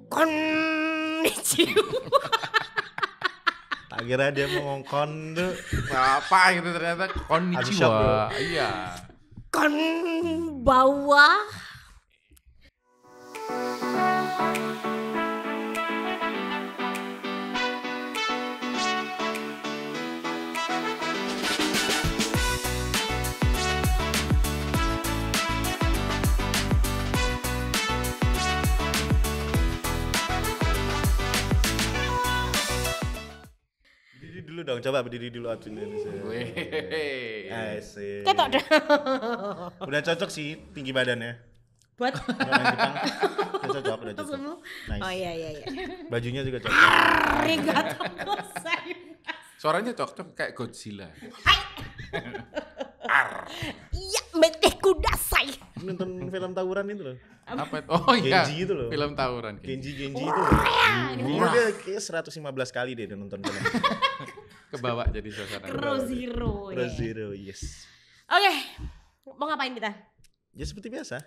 Konnichiwa. Tak kira dia mau ngongkon tuh. Apa gitu ternyata Habis shock, konnichiwa. bro. Iya. Konbawa. Berdiri dulu dong, coba berdiri dulu Atun Indonesia. Wih. Asik. Ketok dah. Udah cocok sih tinggi badannya. Buat Udah main Jepang. Udah cocok, udah cocok. semua. Nice. Oh iya. Bajunya juga cocok. Arigato gozaimasu. Suaranya cocok kayak Godzilla. Iya, mete kudasai. Nonton film tawuran itu loh. Apa itu? Oh iya. Genji itu loh. Film tawuran. Genji itu loh. Dulu dia kayak 115 kali deh dia nonton film. Kebawa jadi suasana. Crow Zero. Pro Zero, yes. Oke, mau ngapain kita? Ya seperti biasa.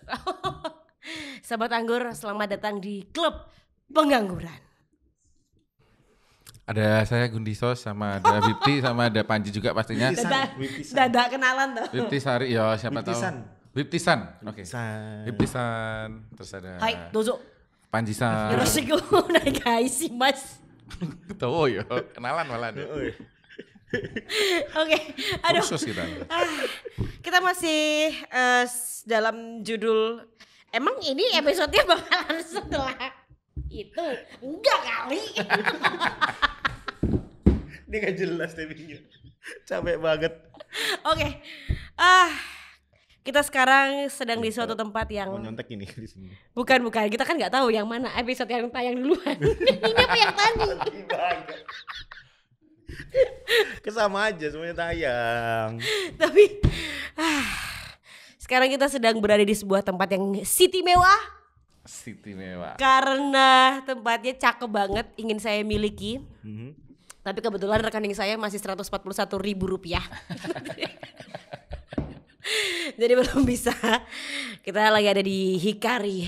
Sahabat Anggur, selamat datang di Klub Pengangguran. Ada saya Gundisos sama ada Bipti sama ada Panji juga pastinya. Wiptisan. Dadak kenalan tuh. Bipti Sari ya siapa tahu. Wiptisan. Biptisan. Oke. San. Biptisan. Terus ada Hai, dozo. Panjisan. Yoroshiku onegai shimasu. Oh ya, kenalan malah ada. Oke, aduh. Khusus kita. Kita masih dalam judul. Emang ini episode-nya bakalan setelah itu? Enggak kali. Dia gak jelas timingnya. Capek banget. Oke. Kita sekarang sedang di suatu tempat yang Mau nyontek ini di sini. bukan. Kita kan nggak tahu yang mana episode yang tayang duluan. Ini apa yang tadi? Sedih banget. Kesama aja semuanya tayang. Tapi sekarang kita sedang berada di sebuah tempat yang city mewah Siti mewah. karena tempatnya cakep banget, ingin saya miliki. Mhm. Tapi kebetulan rekening saya masih Rp141.000. Jadi belum bisa. Kita lagi ada di Hikari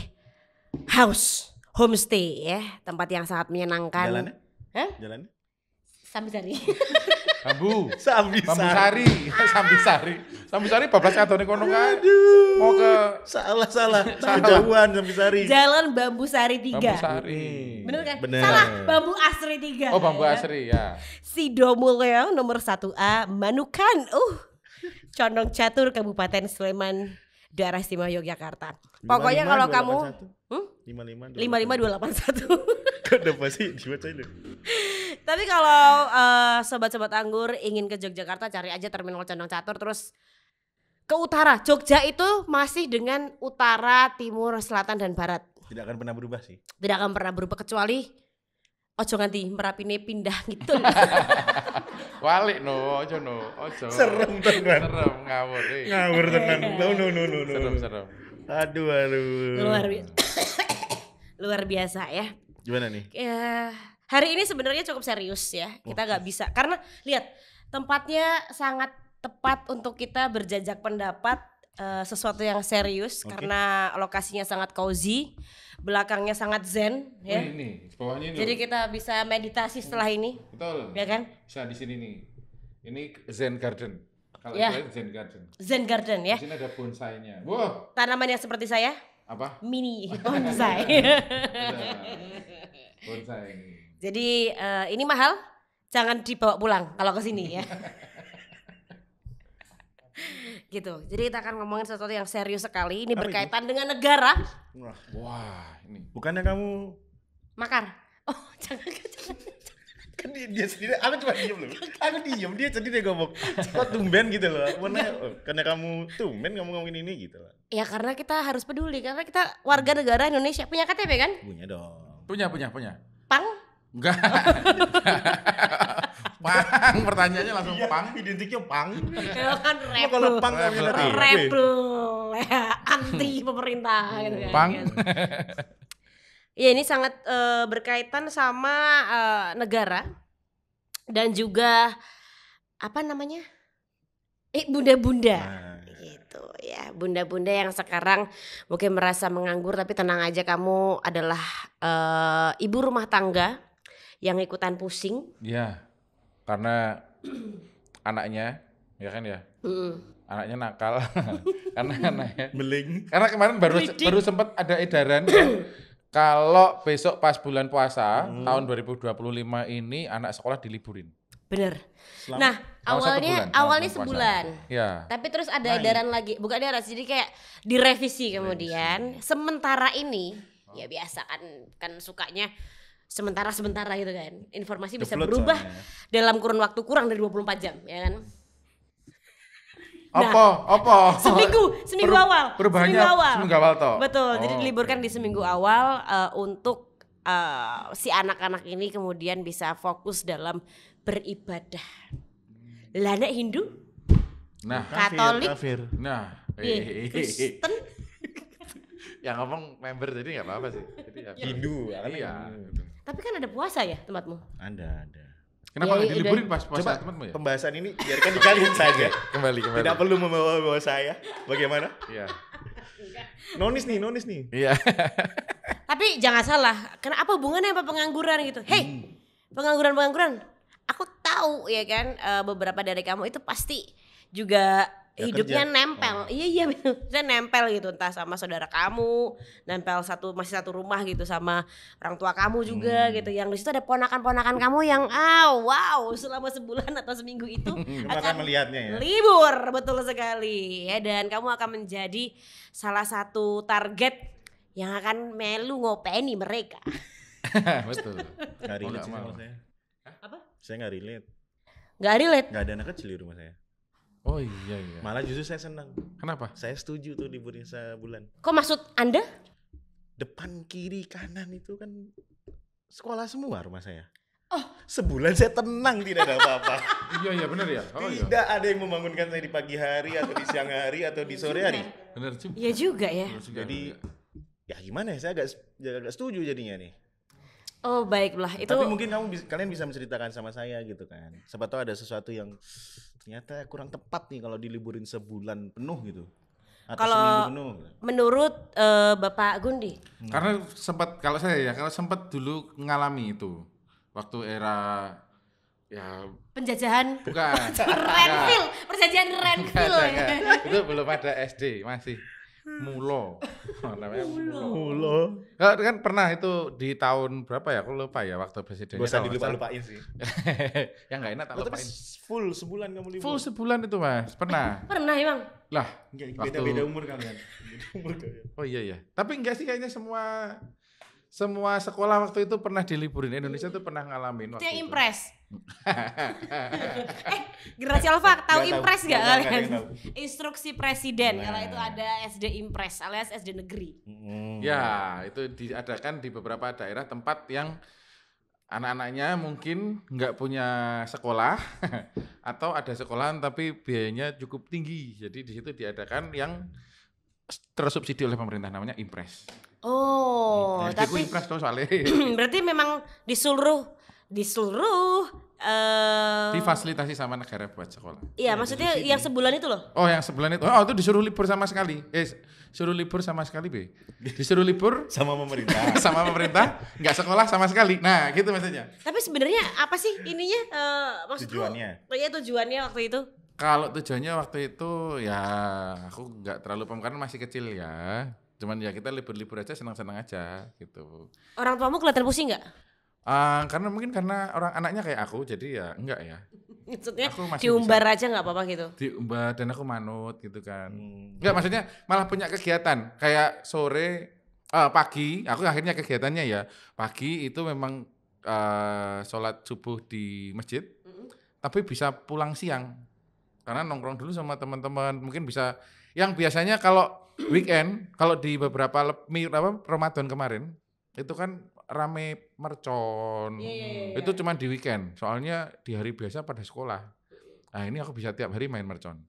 House Homestay ya, tempat yang sangat menyenangkan. Jalannya? Hah? Jalannya? Sambisari. Bambu. Sambisari. Bambusari. Sambisari. Sambisari bablas katone kono kan. Mau ke Salah. Kejauhan Sambisari. Jalan Bambu Sari 3. Bambusari. Bener kan? Bener. Salah, Bambu Asri 3. Oh, Bambu Asri ya. Sidomulyo nomor 1A Manukan. Condong Catur Kabupaten Sleman, Daerah Istimewa Yogyakarta. Pokoknya kalau kamu 55 55281. Kenapa sih dibacain deh? Tapi kalau sobat-sobat Anggur ingin ke Yogyakarta, cari aja Terminal Condong Catur terus ke utara. Jogja itu masih dengan utara, timur, selatan dan barat. Tidak akan pernah berubah sih. Tidak akan pernah berubah kecuali ojo nganti Merapine pindah gitu. Walik no, ojo no, ojo. Serem tenan. Serem ngawur. Ngawur tenan. No. Serem. Aduh. Luar biasa ya. Gimana nih? Ya, hari ini sebenarnya cukup serius ya. Kita nggak bisa karena lihat tempatnya sangat tepat untuk kita berjajak pendapat, sesuatu yang serius. Oke. Karena lokasinya sangat cozy, belakangnya sangat zen ya. Oh, ini, bawahnya ini. Jadi kita bisa meditasi setelah ini, betul. ya kan? Bisa di sini nih. Ini Zen Garden. Kalau Ya. itu Zen Garden. Zen garden ya. Di sini ada bonsainya. Wah, Tanaman yang seperti saya, apa? mini bonsai. Ada bonsai ini. Jadi ini mahal, jangan dibawa pulang kalau ke sini ya. Gitu. Jadi kita akan ngomongin sesuatu yang serius sekali. Ini Apa berkaitan dengan negara. Wah, ini. Bukannya kamu Makar. Oh, jangan. kan dia sendiri, aku cuma diem loh. Aku diem, dia sendiri ngomong. Kok tumben gitu loh. Mana karena kamu tumben kamu ngomongin ini gitu loh. Ya karena kita harus peduli karena kita warga negara Indonesia, punya KTP kan? Punya dong. Punya. Pang. Enggak. Pang, pertanyaannya langsung pang. Identiknya pang. Ya kan Lo kalau pang kamu Rebel. ngerti. rebel ya, anti pemerintah gitu kan. Pang. Ya ini sangat berkaitan sama negara dan juga apa namanya? Bunda-bunda. Nah, Gitu. gitu ya. Bunda-bunda yang sekarang mungkin merasa menganggur, tapi tenang aja, kamu adalah ibu rumah tangga yang ikutan pusing. Iya, karena anaknya, ya kan ya, anaknya nakal, karena anaknya Beling. karena kemarin baru sempat ada edaran ya, kalau besok pas bulan puasa tahun 2025 ini anak sekolah diliburin. Bener. Selama- Nah, Selama 1 awalnya bulan, awalnya selama puasa. sebulan. Ya. Tapi terus ada edaran lagi, bukan edaran, jadi kayak direvisi kemudian. Sementara ini, ya biasa kan sukanya sementara gitu kan. Informasi bisa Kebelet berubah soalnya. dalam kurun waktu kurang dari 24 jam, ya kan? Apa? Seminggu awal. Perubahannya seminggu awal toh. Betul, jadi Oh, diliburkan oke. di seminggu awal untuk si anak-anak ini kemudian bisa fokus dalam beribadah. Lah nek Hindu, Nah, Katolik, Kafir. Kristen, yang ngomong member jadi nggak apa-apa sih. Jadi ya, Hindu. iya. tapi kan ada puasa ya tempatmu. Ada. Kenapa nggak Ya, diliburin pas Coba puasa temanmu ya? pembahasan ini biarkan di kalian saja. Kembali. Tidak perlu membawa saya. Bagaimana? Iya. Nonis nih. Iya. Tapi jangan salah, kenapa hubungannya apa pengangguran gitu? Hei, pengangguran. Aku tahu ya kan, beberapa dari kamu itu pasti juga Ya, hidupnya kerja. nempel. Iya betul. Saya nempel gitu, entah sama saudara kamu, nempel masih satu rumah gitu sama orang tua kamu juga gitu. Yang di situ ada ponakan-ponakan kamu yang wow, selama sebulan atau seminggu itu Kamu akan melihatnya ya. libur, betul sekali ya, dan kamu akan menjadi salah satu target yang akan melu ngopeni mereka. Betul. Nggak Oh, relate nggak sih mau. sama saya. Apa? Saya nggak relate. Gak relate. Nggak ada anak kecil di rumah saya. Oh iya. Malah justru saya senang. Kenapa? Saya setuju tuh liburnya sebulan. Kok maksud Anda? Depan, kiri, kanan itu kan sekolah semua rumah saya. Oh. Sebulan saya tenang, tidak ada apa-apa. Iya benar ya. Oh iya. Tidak ada yang membangunkan saya di pagi hari atau di siang hari atau di sore hari. Benar juga. Iya juga ya. Benar juga. Jadi ya gimana ya, saya agak setuju jadinya nih. Oh baiklah, itu Tapi mungkin kalian bisa menceritakan sama saya gitu kan. Siapa tahu ada sesuatu yang ternyata kurang tepat nih kalau diliburin sebulan penuh gitu. Atau Kalau- seminggu penuh. menurut Bapak Gundi. Karena kalau saya sempat dulu ngalami itu waktu era ya Penjajahan bukan. Renville, perjanjian Renville. Enggak. Itu belum ada SD, masih Mulo. Namanya Mulo. Mulu. Kan pernah itu di tahun berapa ya? Aku lupa ya waktu presidennya. Gak usah kalau nggak salah. dilupa-lupain sih. Yang enggak enak tak Oh, tapi lupain. full sebulan kamu libur. Full sebulan itu Mas, pernah. Pernah emang? Lah, Enggak, Waktu- beda-beda umur kalian. Beda umur kalian. oh iya. Tapi enggak sih kayaknya semua sekolah waktu itu pernah diliburin. Indonesia tuh pernah ngalamin Itu waktu yang itu. Impres. Generasi Alpha tahu Nggak tahu. Impres gak Nggak ada kalian? yang tahu. Instruksi presiden, Nah. kalau itu ada SD Impres alias SD negeri. Ya, itu diadakan di beberapa daerah tempat yang anak-anaknya mungkin nggak punya sekolah atau ada sekolahan tapi biayanya cukup tinggi. Jadi di situ diadakan yang tersubsidi oleh pemerintah, namanya Impres. Oh, Jadi aku tapi Impres tuh soalnya berarti memang di seluruh difasilitasi sama negara buat sekolah. iya, maksudnya yang sebulan itu loh. Oh, yang sebulan itu. Oh, itu disuruh libur sama sekali. Suruh libur sama sekali, Be. Disuruh libur Sama pemerintah. sama pemerintah, nggak sekolah sama sekali. Nah, gitu maksudnya. Tapi sebenarnya apa sih ininya? Maksudku, Tujuannya? Iya, tujuannya waktu itu. Kalau tujuannya waktu itu ya aku nggak terlalu paham karena masih kecil ya. Cuman ya kita libur-libur aja senang-senang aja gitu. Orang tuamu kelihatan pusing nggak? Karena mungkin karena orang anaknya kayak aku jadi ya enggak ya. Maksudnya Aku masih diumbar aja nggak apa-apa gitu. Diubah dan aku manut gitu kan. Hmm. Enggak, maksudnya malah punya kegiatan kayak sore pagi aku akhirnya kegiatannya ya pagi itu memang sholat subuh di masjid tapi bisa pulang siang karena nongkrong dulu sama teman-teman mungkin bisa yang biasanya kalau weekend kalau di beberapa Ramadan kemarin itu kan rame mercon. Iya. Itu cuma di weekend soalnya di hari biasa pada sekolah. Nah ini aku bisa tiap hari main mercon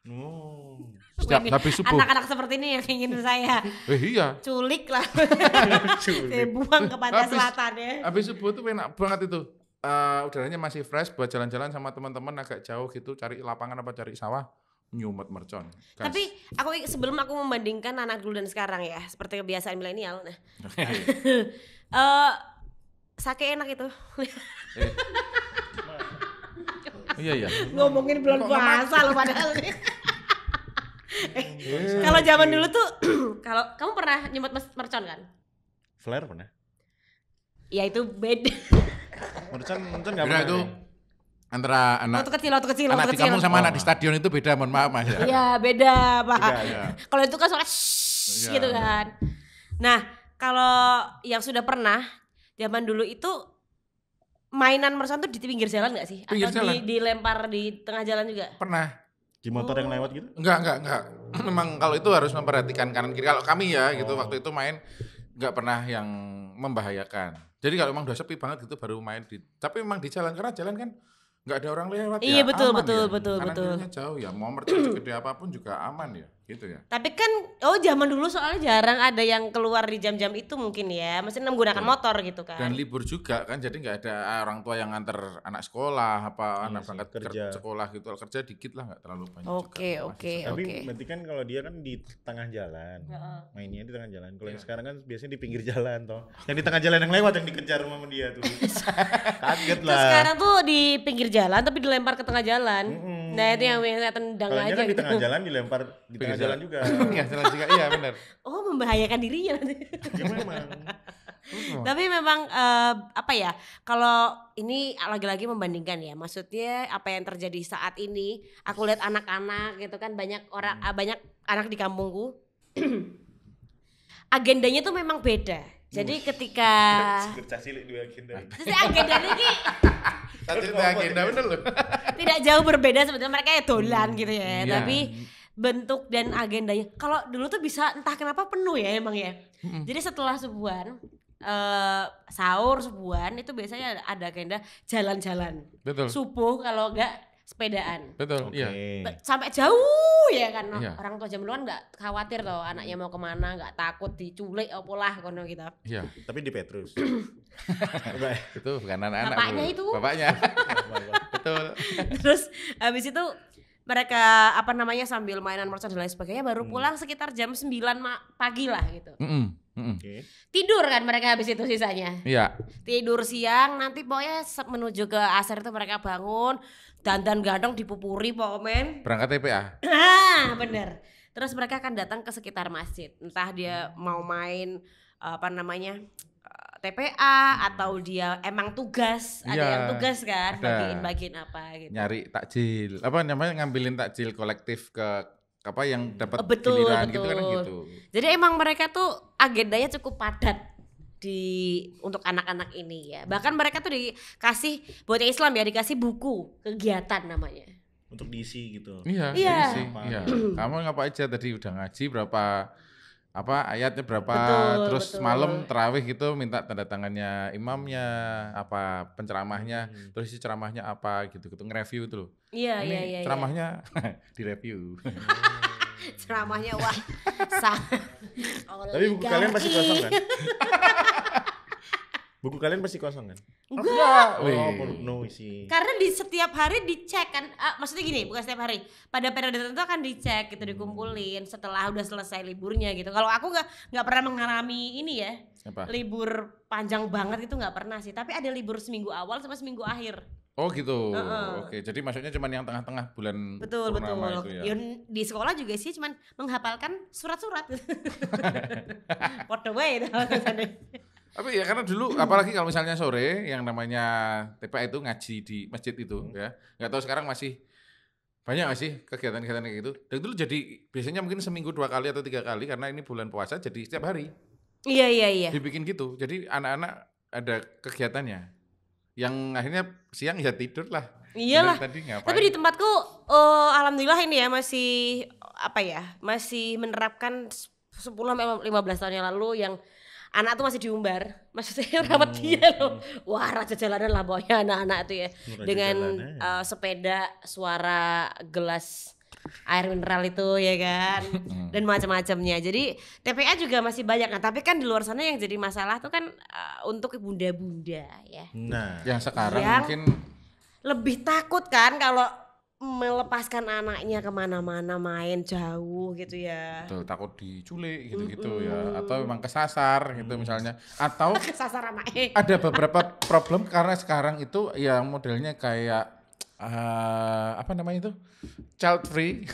Oh. setiap Wih, habis subuh. anak-anak seperti ini yang ingin saya Iya. culik lah. Saya buang ke pantai Habis- selatan ya. Habis subuh tuh enak banget itu. Udaranya masih fresh buat jalan-jalan sama teman-teman agak jauh gitu, cari lapangan apa cari sawah. nyumet mercon. Gas. Tapi sebelum aku membandingkan anak dulu dan sekarang ya, seperti kebiasaan milenial. Nah, sake enak itu. Iya. Ngomongin bulan puasa loh padahal. Kalau zaman dulu tuh, kalau kamu pernah nyemot mercon kan? Flare pernah? Ya itu beda. Mercon nggak Beda pernah. itu antara anak Waktu kecil. anak di kampung sama anak di stadion itu beda, mohon maaf Mas. Iya beda Pak. Beda, ya. Kalau itu kan suara Iya. gitu kan. Nah kalau yang sudah pernah zaman dulu itu mainan mercon tuh di pinggir jalan nggak sih? Pinggir Atau jalan. dilempar di tengah jalan juga? Pernah. Di motor yang lewat gitu? Enggak. Memang kalau itu harus memperhatikan kanan kiri. Kalau kami ya gitu waktu itu main enggak pernah yang membahayakan. Jadi kalau memang udah sepi banget gitu baru main tapi memang di jalan karena jalan kan enggak ada orang lewat Iya, ya. betul, aman betul, ya. betul, Kanan betul. kirinya jauh ya. Mau mercon segede apapun juga aman ya, gitu ya. Tapi kan zaman dulu soalnya jarang ada yang keluar di jam-jam itu mungkin ya. Maksudnya menggunakan motor gitu kan. Dan libur juga kan jadi nggak ada orang tua yang nganter anak sekolah apa anak sih, berangkat kerja. sekolah gitu. Kerja dikit lah nggak terlalu banyak Oke, juga. oke. Masih Tapi Oke. berarti kan kalau dia kan di tengah jalan. Heeh. Mainnya di tengah jalan. Kalau yang Iya. sekarang kan biasanya di pinggir jalan toh. Yang di tengah jalan yang lewat yang dikejar sama dia tuh. Kaget Terus lah. sekarang tuh di pinggir jalan tapi dilempar ke tengah jalan. Mm-mm. Nah itu yang saya tendang Kalau aja kan di gitu. tengah jalan dilempar di Pinggir tengah jalan juga. Iya, jalan juga. Iya, benar. Oh membahayakan dirinya nanti. Ya memang. Tapi memang apa ya, kalau ini lagi-lagi membandingkan ya, maksudnya apa yang terjadi saat ini, aku lihat anak-anak gitu kan banyak orang, banyak anak di kampungku, agendanya tuh memang beda. Jadi ketika Cilik dua agenda. terus agendanya ki Tadi itu agenda bener loh. tidak jauh berbeda sebetulnya, mereka ya dolan gitu ya, Iya. tapi bentuk dan agendanya kalau dulu tuh bisa entah kenapa penuh ya emang ya. Jadi setelah subuhan sahur subuhan itu biasanya ada agenda jalan-jalan Betul. subuh kalau enggak sepedaan Betul, Oke. iya. sampai jauh ya kan. Iya. Orang tua zaman dulu kan nggak khawatir loh anaknya mau kemana, nggak takut diculik apa lah kono gitu. Iya. Tapi di Petrus. Itu bukan anak-anak. Bapaknya Bu. itu. Bapaknya. Betul. Terus habis itu mereka apa namanya sambil mainan mercon dan lain sebagainya baru pulang sekitar jam 9 pagi lah gitu. Oke. Tidur kan mereka habis itu sisanya. Iya. Tidur siang nanti pokoknya menuju ke asar itu mereka bangun dandan ganteng dipupuri pokoknya. Berangkat TPA. Ah bener. Terus mereka akan datang ke sekitar masjid. Entah dia mau main apa namanya TPA atau dia emang tugas. Ada Iya, yang tugas kan ada. bagiin apa gitu. Nyari takjil. Apa namanya ngambilin takjil kolektif ke apa yang dapat Betul, giliran gitu kan betul. gitu. Jadi emang mereka tuh agendanya cukup padat untuk anak-anak ini ya. Bahkan mereka tuh dikasih buat yang Islam ya dikasih buku kegiatan namanya. Untuk diisi gitu. Iya, Iya. sih. Iya. Kamu ngapa aja tadi udah ngaji berapa apa ayatnya berapa Betul, terus betul. malam terawih gitu minta tanda tangannya imamnya apa penceramahnya terus isi ceramahnya apa gitu nge-review itu loh. Iya Ini iya iya. ceramahnya direview. Ceramahnya wah sah. Tapi buku kalian pasti kosong kan? Buku kalian pasti kosong kan? Enggak. Oh, Wih. no isi. Karena di setiap hari dicek kan, maksudnya gini, bukan setiap hari. Pada periode tertentu akan dicek gitu, dikumpulin setelah udah selesai liburnya gitu. Kalau aku nggak pernah mengalami ini ya, Apa? libur panjang banget itu nggak pernah sih. Tapi ada libur seminggu awal sama seminggu akhir. Oh gitu. Heeh. Oke, jadi maksudnya cuma yang tengah-tengah bulan Betul betul. purnama itu ya. Di sekolah juga sih cuman menghafalkan surat-surat. Podo wae itu. Tapi ya karena dulu apalagi kalau misalnya sore yang namanya TPA itu ngaji di masjid itu ya. Nggak tahu sekarang masih banyak nggak sih kegiatan-kegiatan kayak gitu. Dan dulu jadi biasanya mungkin seminggu 2 kali atau 3 kali karena ini bulan puasa jadi setiap hari Iya. dibikin gitu. Jadi anak-anak ada kegiatannya. Yang akhirnya siang ya tidur lah. Iyalah. Bener, tadi ngapain? Tapi di tempatku alhamdulillah ini ya masih apa ya? Masih menerapkan 10-15 tahun yang lalu yang anak tuh masih diumbar. Maksudnya rawat dia loh. Wah, raja jalanan lah pokoknya anak-anak tuh ya. Raja Dengan jalanan. sepeda suara gelas air mineral itu ya kan. Dan macam-macamnya. Jadi TPA juga masih banyak. Nah, tapi kan di luar sana yang jadi masalah tuh kan untuk bunda-bunda ya. Nah, yang sekarang Yang mungkin lebih takut kan kalau melepaskan anaknya kemana-mana main jauh gitu ya. Tuh, takut diculik gitu-gitu ya, atau memang kesasar gitu misalnya, atau Kesasar anaknya. ada beberapa problem karena sekarang itu yang modelnya kayak apa namanya itu, child free.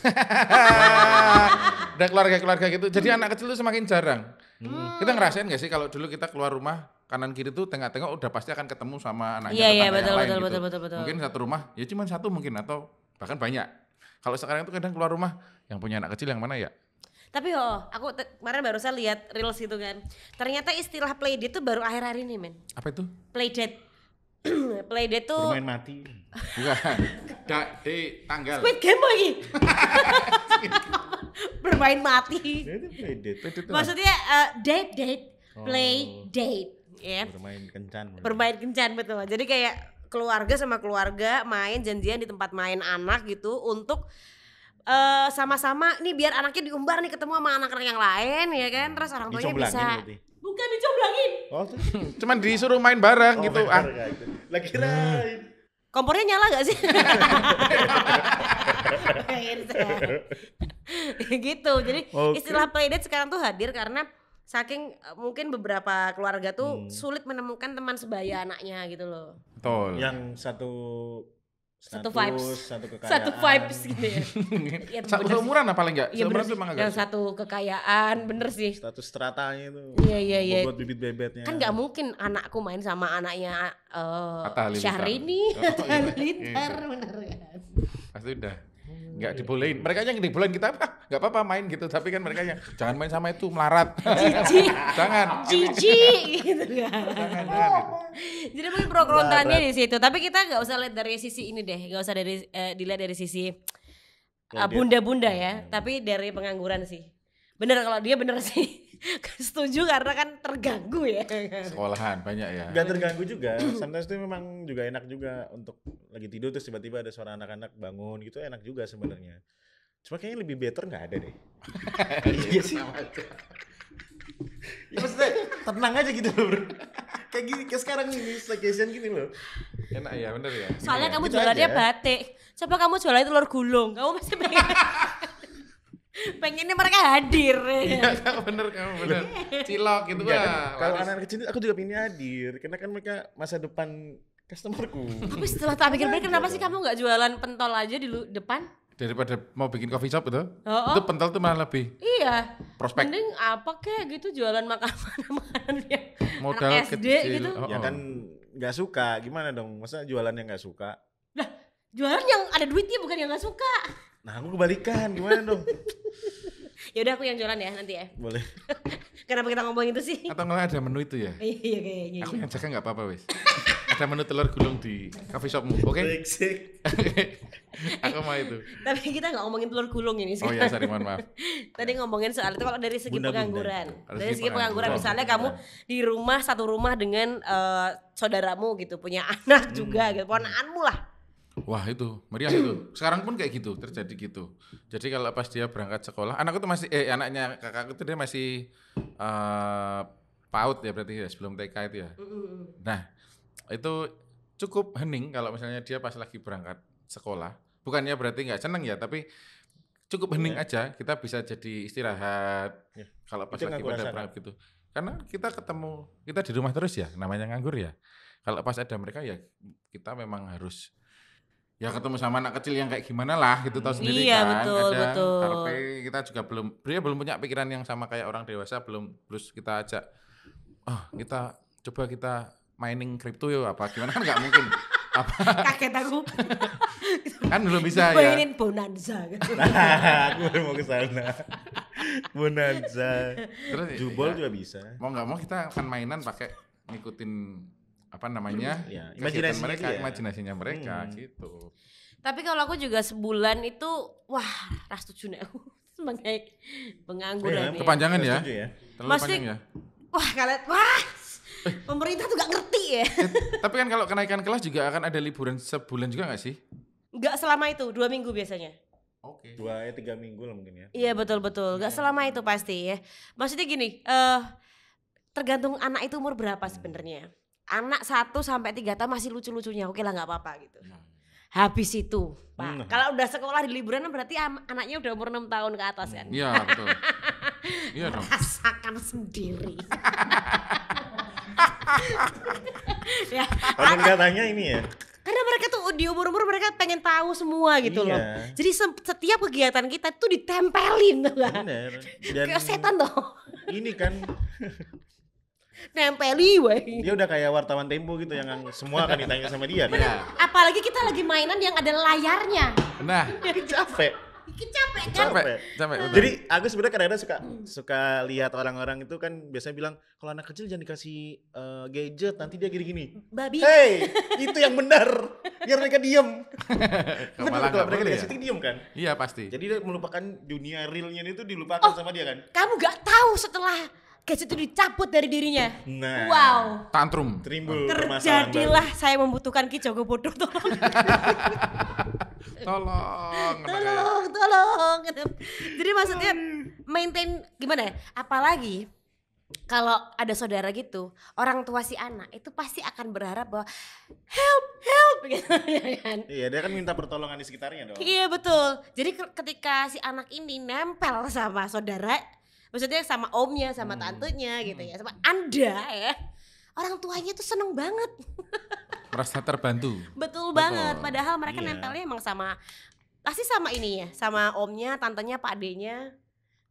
Ada keluarga-keluarga gitu, jadi anak kecil itu semakin jarang. Kita ngerasain nggak sih kalau dulu kita keluar rumah kanan kiri tuh tengah-tengah udah pasti akan ketemu sama anaknya Iya, tetangga betul, yang lain betul, gitu. betul. Mungkin satu rumah ya cuma satu mungkin atau bahkan banyak. Kalau sekarang itu kadang keluar rumah yang punya anak kecil yang mana ya? Tapi aku kemarin baru saya lihat reels itu kan. Ternyata istilah playdate tuh baru akhir-akhir ini, men. Apa itu? Playdate. Playdate tuh Bermain mati. Bukan. Di tanggal. Squid Game lagi. Bermain mati. Ya, itu playdate. Maksudnya date, play date, ya. Bermain kencan. Bermain kencan betul. Jadi kayak keluarga sama keluarga main janjian di tempat main anak gitu untuk sama-sama nih biar anaknya diumbar nih ketemu sama anak-anak yang lain ya kan. Terus orang tuanya Dicomblangin bisa. berarti. Bukan dicomblangin. Oh, tuh. Cuman disuruh main bareng gitu. bener, kayak gitu. Lah kirain. Kompornya nyala gak sih? Gitu. Jadi Oke. istilah playdate sekarang tuh hadir karena saking mungkin beberapa keluarga tuh sulit menemukan teman sebaya anaknya gitu loh. Betul. Yang satu Satu status, vibes. satu kekayaan. Satu vibes gitu ya. Iya, Satu bener sih. umuran apa paling enggak? Iya bener Seumuran sih. tuh emang agak Yang susah. satu kekayaan bener sih. Status stratanya itu. Iya. Buat bibit-bebetnya. Kan nggak mungkin anakku main sama anaknya Atta Halilintar. Syahrini, Oh, iya. Atta Halilintar, bener kan? Pasti udah. Enggak dibolehin. Mereka yang dibolehin kita enggak apa-apa main gitu, tapi kan mereka yang jangan main sama itu melarat. Cici, Jangan. cici gitu kan. Jangan gitu. Jadi mungkin pro kontranya di situ. Tapi kita nggak usah lihat dari sisi ini deh, nggak usah dilihat dari sisi bunda-bunda ya, tapi dari pengangguran sih. Bener kalau dia bener sih. Setuju karena kan terganggu ya. Sekolahan banyak ya. Gak terganggu juga. Sometimes itu memang juga enak juga untuk lagi tidur terus tiba-tiba ada suara anak-anak bangun gitu, enak juga sebenarnya. Cuma kayaknya lebih better nggak ada deh. Iya sih. Ya maksudnya tenang aja gitu loh bro. Kayak gini, kayak sekarang ini staycation gini loh. Enak ya, bener ya. Soalnya kamu gitu jualannya aja. batik. Coba kamu jualan telur gulung. Kamu pasti pengennya mereka hadir. Iya, kamu bener. Cilok gitu Enggak kan, lah. kalau anak kecil aku juga pengen hadir karena kan mereka masa depan customerku. Tapi setelah tak pikir-pikir kenapa sih kamu nggak jualan pentol aja di depan? Daripada mau bikin coffee shop itu, Oh. itu pentol tuh malah lebih Iya. prospek. Mending apa kayak gitu jualan makanan yang Modal anak SD kecil. gitu. Oh, Ya kan nggak suka, gimana dong? Masa jualannya nggak suka? Jualan yang ada duitnya bukan yang nggak suka. Nah aku kebalikan, gimana dong? Ya udah aku yang jualan ya nanti ya. Boleh. Kenapa kita ngomongin itu sih? Atau nggak ada menu itu ya? Iya kayaknya. Aku yang jaga nggak apa-apa wes. Ada menu telur gulung di coffee shopmu, oke? Brengsek. Aku mau itu. Tapi kita nggak ngomongin telur gulung ini Oh ya, sorry, mohon maaf. Tadi ngomongin soal itu kalau dari segi Bunda-bunda pengangguran. itu. Dari Dari segi segi pengangguran pengangguran. misalnya kamu di rumah satu rumah dengan saudaramu gitu, punya anak juga gitu, ponakanmu lah. Wah itu, meriah itu. Sekarang pun kayak gitu, terjadi gitu. Jadi kalau pas dia berangkat sekolah, anakku tuh masih, anaknya kakakku tuh dia masih PAUD ya berarti ya, sebelum TK itu ya. Nah itu cukup hening kalau misalnya dia pas lagi berangkat sekolah. Bukannya berarti nggak seneng ya, tapi cukup hening aja. Kita bisa jadi istirahat Ya. kalau pas Itu yang lagi aku pada rasakan. berangkat gitu. Karena kita ketemu, kita di rumah terus ya, namanya nganggur ya. Kalau pas ada mereka ya kita memang harus ya ketemu sama anak kecil yang kayak gimana lah gitu tahu sendiri Iya, kan. betul, Kadang betul. karepe kita juga belum punya pikiran yang sama kayak orang dewasa, belum terus kita ajak kita coba kita mining kripto yuk apa gimana kan nggak mungkin. Kaget aku. Kan belum bisa ya. Bayangin bonanza gitu. Aku baru mau ke sana. Bonanza. Terus Jubol ya, juga bisa. mau nggak mau kita akan mainan pakai ngikutin apa namanya Ya, kegiatan imajinasinya mereka, dia. imajinasinya mereka gitu. Tapi kalau aku juga sebulan itu wah ras tujuh nih aku sebagai pengangguran ya. Kepanjangan ya. Setuju ya. Terlalu Maksudnya- panjang ya. Wah kalian pemerintah tuh gak ngerti ya. Tapi kan kalau kenaikan kelas juga akan ada liburan sebulan juga nggak sih? Gak selama itu 2 minggu biasanya. Oke. 3 minggu lah mungkin ya. Iya betul. Gak selama itu pasti ya. Maksudnya gini, tergantung anak itu umur berapa sebenarnya. Anak 1 sampai 3 tahun masih lucu-lucunya, oke lah nggak apa-apa gitu. Habis itu, Pak. Kalau udah sekolah di liburan berarti anaknya udah umur 6 tahun ke atas kan. Iya, betul. Iya dong. Rasakan sendiri. Ya, Konon katanya ini ya. karena mereka tuh di umur-umur mereka pengen tahu semua gitu loh. Iya. Jadi setiap kegiatan kita tuh ditempelin tuh kan. Bener. Dan Kayak setan tuh. ini kan Nempeli weh. dia udah kayak wartawan Tempo gitu yang semua akan ditanya sama dia. Kan? Apalagi kita lagi mainan yang ada layarnya. Nah, Capek. Capek kan? capek betul. Jadi aku sebenarnya kadang-kadang suka lihat orang-orang itu kan biasanya bilang kalau anak kecil jangan dikasih gadget nanti dia gini-gini. Babi. Hey, itu yang benar. Biar mereka diem. Bener Malah kalau nggak mereka boleh dikasih ya? diem kan. Iya pasti. Jadi dia melupakan dunia realnya itu dilupakan sama dia kan. Kamu gak tahu setelah gadget itu dicabut dari dirinya. Nah. Wow. Tantrum. Timbul permasalahan baru. Terjadilah saya membutuhkan Ki Jogo Bodo tolong. Tolong. Jadi maksudnya maintain gimana ya? Apalagi kalau ada saudara gitu, orang tua si anak itu pasti akan berharap bahwa help gitu ya kan. Iya, dia kan minta pertolongan di sekitarnya dong. Iya betul. Jadi ketika si anak ini nempel sama saudara, maksudnya sama omnya, sama tantenya gitu ya, sama Anda ya, orang tuanya tuh seneng banget. Merasa terbantu. Betul banget. Padahal mereka Iya. nempelnya emang pasti sama ini ya, sama omnya, tantenya, pak adenya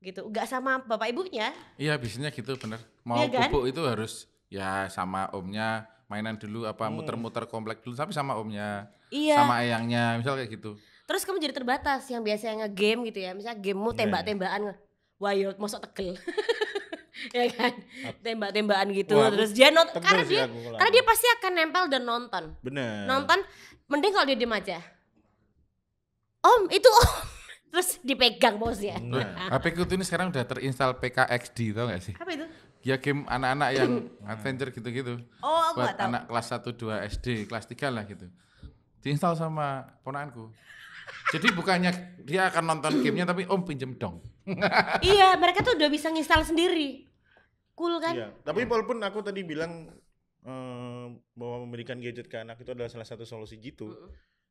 gitu. Enggak sama bapak ibunya. Iya, biasanya gitu bener. Mau Iya kan? pupuk itu harus ya sama omnya, mainan dulu apa muter-muter komplek dulu tapi sama omnya. Iya. Sama eyangnya, misal kayak gitu. Terus kamu jadi terbatas yang biasanya nge-game gitu ya. Misalnya gamemu tembak-tembakan. Wild, mosok tegel. Ya kan? Tembak-tembakan gitu. Wah, terus dia tegel karena sih dia aku kalau karena aku. dia pasti akan nempel dan nonton. Bener. Nonton mending kalau dia diem aja. Om, itu om. Terus dipegang bosnya. Nah. HP ku tuh ini sekarang udah terinstall PKXD, tau gak sih? Apa itu? Ya game anak-anak yang adventure gitu-gitu. Oh, aku Buat gak tahu. anak kelas 1, 2 SD, kelas 3 lah gitu. Diinstal sama ponakanku. Jadi bukannya dia akan nonton gamenya tapi om pinjem dong. Iya, mereka tuh udah bisa nginstal sendiri. Cool kan? Iya. Tapi walaupun aku tadi bilang bahwa memberikan gadget ke anak itu adalah salah satu solusi gitu.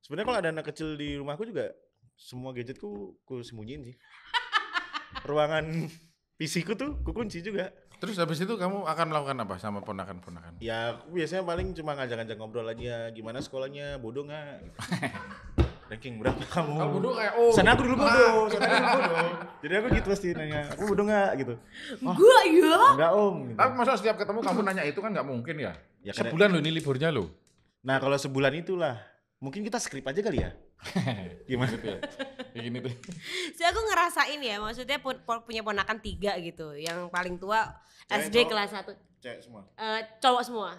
Sebenarnya kalau ada anak kecil di rumahku juga semua gadgetku ku sembunyiin sih. Ruangan PC ku tuh ku kunci juga. Terus habis itu kamu akan melakukan apa sama ponakan-ponakan? Ya aku biasanya paling cuma ngajak-ngajak ngobrol aja. Gimana sekolahnya, bodoh nggak? Ranking berapa kamu? Kamu bodoh kayak oh. Sana aku dulu bodoh, sana aku dulu bodoh. Jadi aku gitu pasti nanya, aku bodoh nggak gitu? Gua ya. Enggak om. Gitu. Tapi masa setiap ketemu kamu nanya itu kan nggak mungkin ya? Ya, karena- Sebulan loh ini liburnya loh. Nah kalau sebulan itulah, mungkin kita skrip aja kali ya. Gimana? Gitu ya. Kayak gini tuh. Jadi aku ngerasain ya, maksudnya punya ponakan 3 gitu. Yang paling tua Cewek, SD cowok? kelas 1. Cek semua. Cowok semua.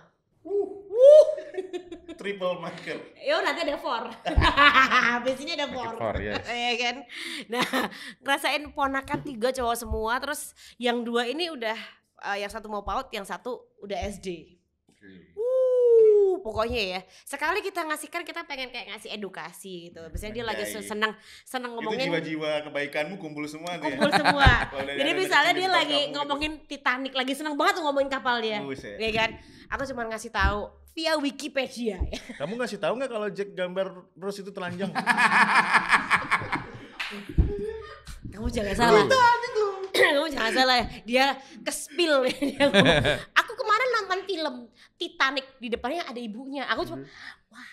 Triple marker. Yo nanti ada 4. Biasanya ada 4. Four, yes. Iya kan. Nah, ngerasain ponakan 3 cowok semua, terus yang 2 ini udah yang satu mau PAUD, yang satu udah SD. Pokoknya ya. Sekali kita ngasihkan kita pengen kayak ngasih edukasi gitu. Biasanya dia lagi Anjay. seneng Itu ngomongin jiwa-jiwa kebaikanmu kumpul semua tuh ya. kumpul semua. Kalau dari Jadi anak misalnya kecil dia di tempat lagi kamu gitu. ngomongin Titanic, lagi seneng banget tuh ngomongin kapal dia. Buset. Ya kan? Aku cuma ngasih tahu via Wikipedia ya. Kamu ngasih tahu nggak kalau Jack gambar Rose itu telanjang? Kamu jangan salah. Kamu jangan salah ya. Dia kespil dia ngomong, aku kemarin nonton film Titanic, di depannya ada ibunya. Aku cuma wah.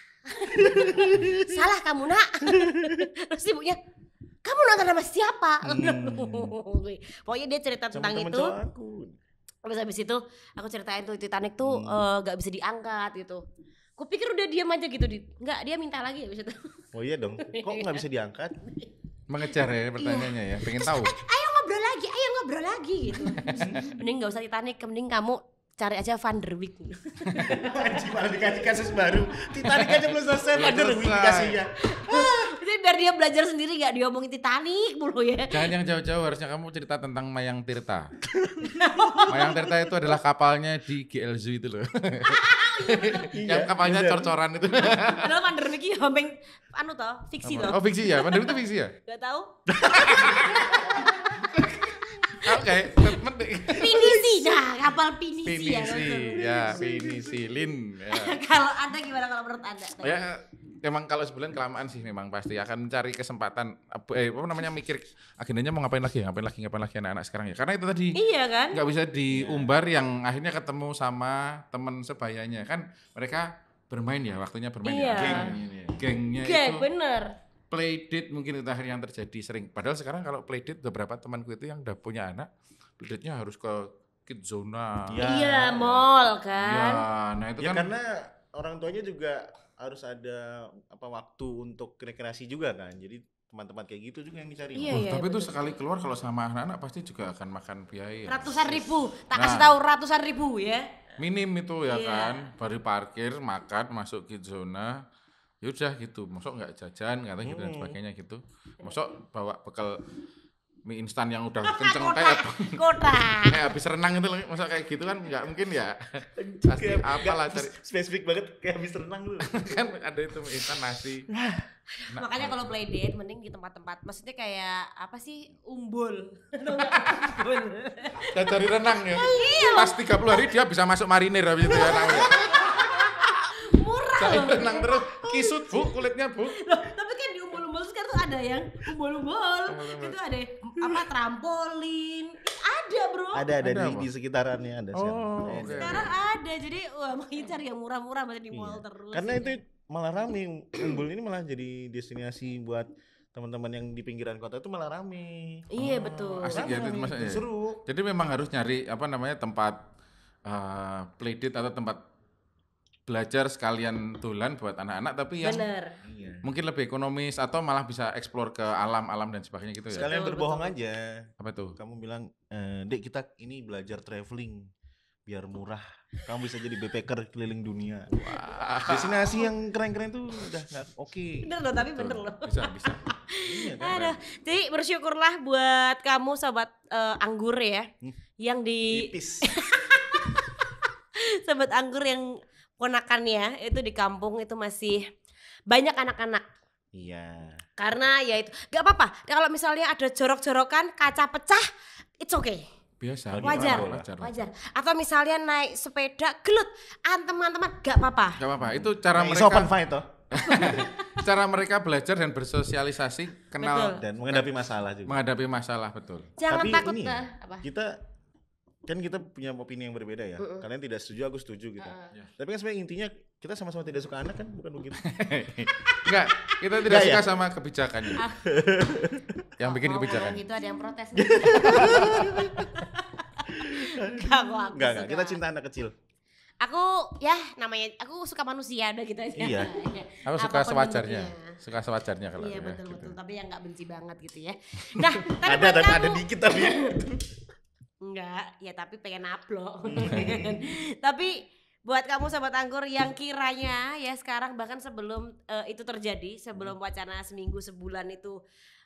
Salah kamu, Nak. Terus ibunya, kamu nonton sama siapa? Pokoknya dia cerita Sama tentang temen itu. cowok aku. Terus habis itu aku ceritain tuh Titanic tuh gak bisa diangkat gitu. Kupikir udah diam aja gitu, enggak, dia minta lagi habis itu. Oh iya dong. Kok nggak bisa diangkat? Mengejar ya pertanyaannya ya, pengen tahu. Ayo ngobrol lagi gitu. Mending gak usah Titanic, mending kamu cari aja Van der Wijk. Anjing malah dikasih kasus baru. Titanic aja belum selesai, Belum ada selesai. dikasihnya. Jadi biar dia belajar sendiri gak diomongin Titanic mulu ya. Jangan yang jauh-jauh, harusnya kamu cerita tentang Mayang Tirta. Mayang Tirta itu adalah kapalnya di GL Zoo itu loh. Yang kapalnya bener. cor-coran itu. Padahal Van der Wijk ya ompeng anu toh, fiksi toh. Oh fiksi ya, Pandemi itu fiksi ya? Gak tahu. Oke, statement deh. Pinisi, nah kapal pinisi, ya. Pinisi, ya penisilin. Ya. Kalau Anda gimana kalau menurut Anda? Ya emang kalau sebulan kelamaan sih memang pasti akan mencari kesempatan apa namanya mikir agendanya mau ngapain lagi anak-anak sekarang ya. Karena itu tadi Iya kan? nggak bisa diumbar yang akhirnya ketemu sama teman sebayanya kan mereka bermain ya waktunya bermain Iya. ya. Gengnya Gak itu bener. playdate mungkin itu akhirnya yang terjadi sering. Padahal sekarang kalau playdate beberapa temanku itu yang udah punya anak playdate-nya harus ke Kidzona. Ya. Iya, mall Ya, kan. nah itu Ya kan karena orang tuanya juga harus ada waktu untuk rekreasi juga kan. Jadi teman-teman kayak gitu juga yang dicari. Iya, wah, iya, tapi itu betul. sekali keluar kalau sama anak-anak pasti juga akan makan biaya. Ratusan ribu, tak Nah. kasih tahu ratusan ribu ya. Minim itu ya Iya. kan, baru parkir, makan, masuk ke zona, ya udah gitu. Masuk nggak jajan, katanya gitu dan sebagainya gitu. Masuk bawa bekal mie instan yang udah kenceng Kota. kayak habis renang itu, masuk kayak gitu kan nggak mungkin ya. Pasti Kayak apalah nggak cari spesifik banget kayak habis renang dulu. kan ada itu mie instan nasi. Enak Makanya banget. kalau play date mending di tempat-tempat maksudnya kayak apa sih umbul. Tau nggak? Umbul. Dan cari renang ya. Iya. Pas 30 hari dia bisa masuk marinir habis itu ya renangnya. Murah Cari loh. renang terus kisut Bu kulitnya Bu. Loh, tapi kan di umbul-umbul sekarang tuh ada yang umbul-umbul. Itu ada apa trampolin. Ada, Bro. Ada Ada di, apa? di sekitarannya ada sekarang. Oh, Ada. oke. Sekarang ada. Jadi wah makin cari yang murah-murah berarti di Iya. mall terus. Karena ya. itu malah rame. Umbul ini malah jadi destinasi buat teman-teman yang di pinggiran kota itu malah rame. Iya betul. Asik ya itu Rame, maksudnya. seru. Jadi memang harus nyari apa namanya tempat playdate atau tempat belajar sekalian tulan buat anak-anak tapi yang Bener. Iya. mungkin lebih ekonomis atau malah bisa explore ke alam-alam dan sebagainya gitu ya. Sekalian Betul, berbohong betul. aja. Apa tuh? Kamu bilang, Dek kita ini belajar traveling biar murah. Kamu bisa jadi backpacker keliling dunia. Destinasi yang keren-keren tuh udah nggak oke. Bener loh, tapi Betul. bener loh. Bisa, bisa. Iya kan? Aduh, jadi bersyukurlah buat kamu sobat anggur ya, yang di Tipis. sobat anggur yang ponakannya itu di kampung itu masih banyak anak-anak. Iya. Karena ya itu gak apa-apa. Kalau misalnya ada jorok-jorokan, kaca pecah, it's okay. Biasa. Wajar, wajar. wajar. Atau misalnya naik sepeda, gelut, teman-teman gak apa-apa. Gak apa-apa. Itu cara Nah, open mereka fight toh. cara mereka belajar dan bersosialisasi, kenal Betul. Dan menghadapi masalah juga. menghadapi masalah betul. Jangan Tapi takut ini nah, apa? kita punya opini yang berbeda ya. Kalian tidak setuju, aku setuju gitu. Tapi kan sebenarnya intinya kita sama-sama tidak suka anak kan, bukan begitu? Enggak, kita tidak Enggak suka ya? sama kebijakannya. Yang bikin Mau kebijakan. ngomong gitu ada yang protes. Enggak kok aku Enggak, suka. kita cinta anak kecil. Aku ya namanya aku suka manusia ada gitu aja. Iya. Aku suka Apapun sewajarnya. bentuknya. Suka sewajarnya kalau Iya ya, betul gitu. betul, tapi yang nggak benci banget gitu ya. Nah, tapi Ada buat tapi kamu, ada dikit tapi. enggak, ya tapi pengen upload. Tapi buat kamu sahabat anggur yang kiranya ya sekarang bahkan sebelum itu terjadi, sebelum wacana seminggu sebulan itu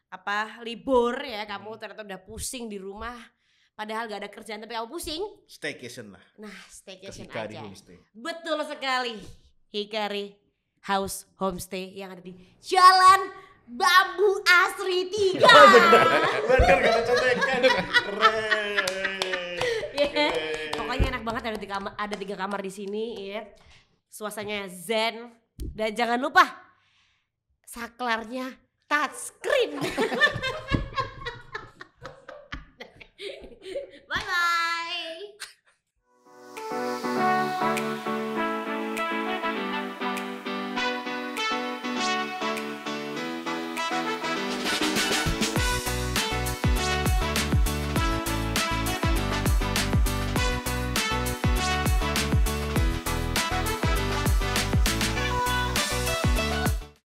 apa libur ya, kamu ternyata udah pusing di rumah. Padahal gak ada kerjaan tapi kamu pusing. Staycation lah. Nah, Ke staycation Hikari aja. Homestay. Betul sekali. Hikari House Homestay yang ada di Jalan Bambu Asri 3. Bener kata contekan. Keren. Ya, pokoknya enak banget ada 3 kamar di sini ya. Suasananya zen dan jangan lupa saklarnya touchscreen. Bye bye.